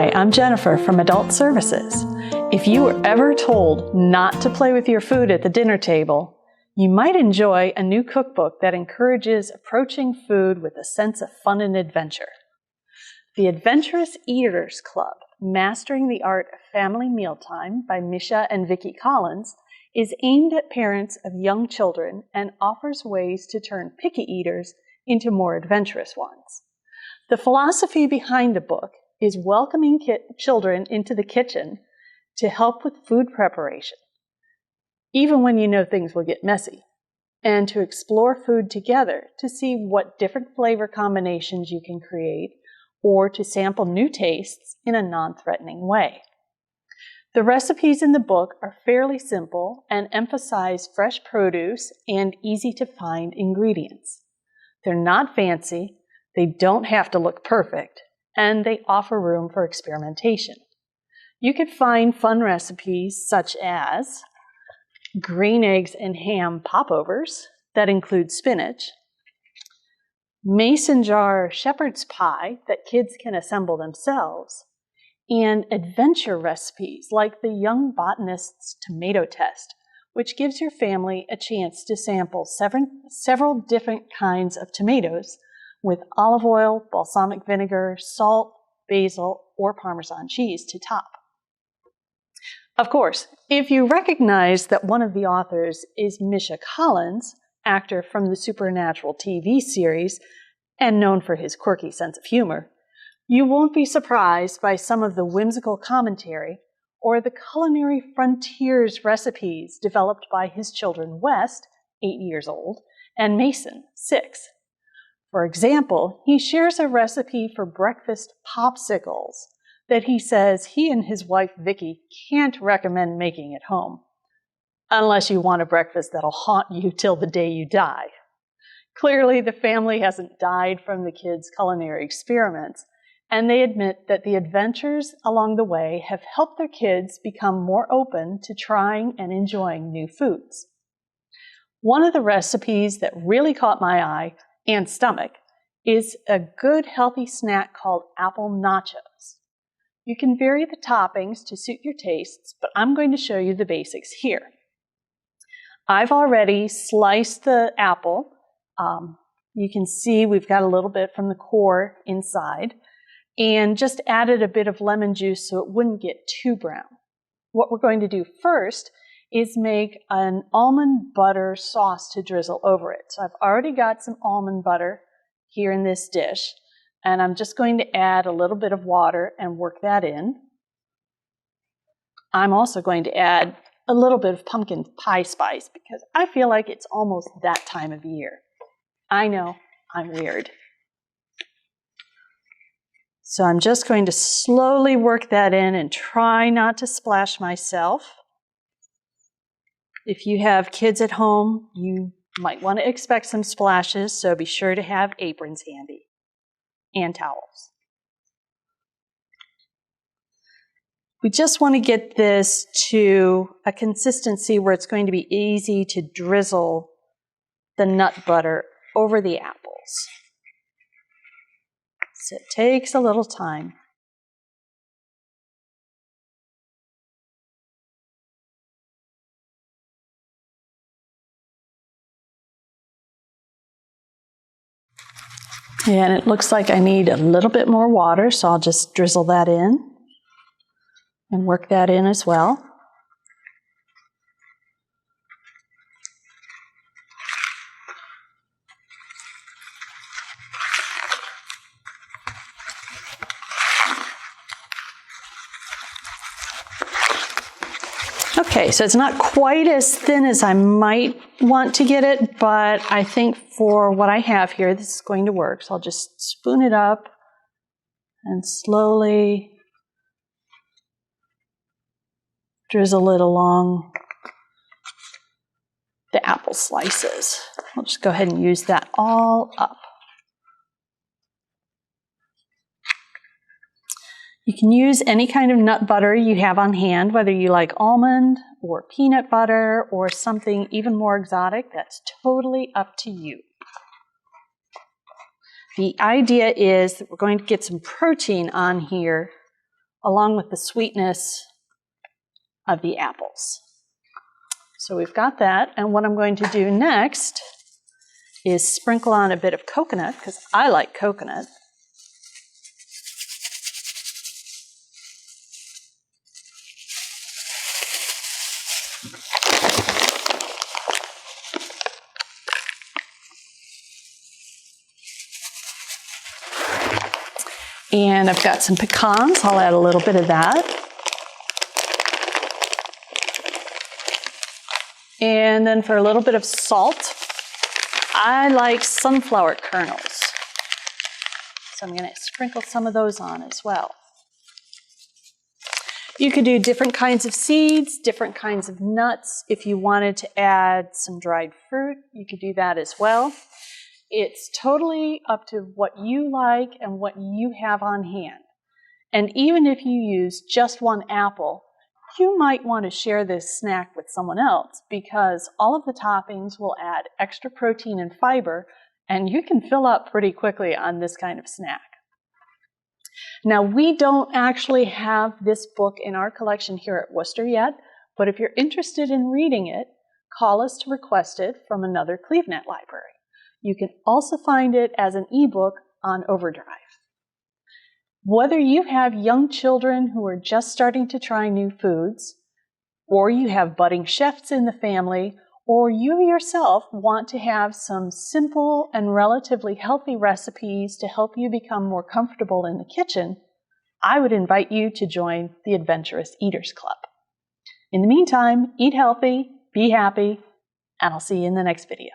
Hi, I'm Jennifer from Adult Services. If you were ever told not to play with your food at the dinner table, you might enjoy a new cookbook that encourages approaching food with a sense of fun and adventure. The Adventurous Eaters Club, Mastering the Art of Family Mealtime by Misha and Vicki Collins, is aimed at parents of young children and offers ways to turn picky eaters into more adventurous ones. The philosophy behind the book is welcoming children into the kitchen to help with food preparation, even when you know things will get messy, and to explore food together to see what different flavor combinations you can create or to sample new tastes in a non-threatening way. The recipes in the book are fairly simple and emphasize fresh produce and easy-to-find ingredients. They're not fancy, they don't have to look perfect, and they offer room for experimentation. You could find fun recipes such as green eggs and ham popovers that include spinach, mason jar shepherd's pie that kids can assemble themselves, and adventure recipes like the young botanist's tomato test, which gives your family a chance to sample several different kinds of tomatoes with olive oil, balsamic vinegar, salt, basil, or Parmesan cheese to top. Of course, if you recognize that one of the authors is Misha Collins, actor from the Supernatural TV series and known for his quirky sense of humor, you won't be surprised by some of the whimsical commentary or the culinary frontiers recipes developed by his children West, 8 years old, and Mason, 6. For example, he shares a recipe for breakfast popsicles that he says he and his wife Vicki can't recommend making at home, unless you want a breakfast that'll haunt you till the day you die. Clearly, the family hasn't died from the kids' culinary experiments, and they admit that the adventures along the way have helped their kids become more open to trying and enjoying new foods. One of the recipes that really caught my eye and stomach is a good healthy snack called apple nachos. You can vary the toppings to suit your tastes, but I'm going to show you the basics here. I've already sliced the apple. You can see we've got a little bit from the core inside, and just added a bit of lemon juice so it wouldn't get too brown. What we're going to do first is make an almond butter sauce to drizzle over it. So I've already got some almond butter here in this dish, and I'm just going to add a little bit of water and work that in. I'm also going to add a little bit of pumpkin pie spice because I feel like it's almost that time of year. I know, I'm weird. So I'm just going to slowly work that in and try not to splash myself. If you have kids at home, you might want to expect some splashes, so be sure to have aprons handy and towels. We just want to get this to a consistency where it's going to be easy to drizzle the nut butter over the apples. So it takes a little time. And it looks like I need a little bit more water, so I'll just drizzle that in and work that in as well. Okay, so it's not quite as thin as I might want to get it, but I think for what I have here, this is going to work. So I'll just spoon it up and slowly drizzle it along the apple slices. I'll just go ahead and use that all up. You can use any kind of nut butter you have on hand, whether you like almond or peanut butter or something even more exotic. That's totally up to you. The idea is that we're going to get some protein on here along with the sweetness of the apples. So we've got that, and what I'm going to do next is sprinkle on a bit of coconut, because I like coconut. And I've got some pecans. I'll add a little bit of that. And then for a little bit of salt, I like sunflower kernels. So I'm going to sprinkle some of those on as well. You could do different kinds of seeds, different kinds of nuts. If you wanted to add some dried fruit, you could do that as well. It's totally up to what you like and what you have on hand. And even if you use just one apple, you might want to share this snack with someone else because all of the toppings will add extra protein and fiber, and you can fill up pretty quickly on this kind of snack. Now, we don't actually have this book in our collection here at Worcester yet, but if you're interested in reading it, call us to request it from another CleveNet library. You can also find it as an ebook on Overdrive. Whether you have young children who are just starting to try new foods, or you have budding chefs in the family, or you yourself want to have some simple and relatively healthy recipes to help you become more comfortable in the kitchen, I would invite you to join the Adventurous Eaters Club. In the meantime, eat healthy, be happy, and I'll see you in the next video.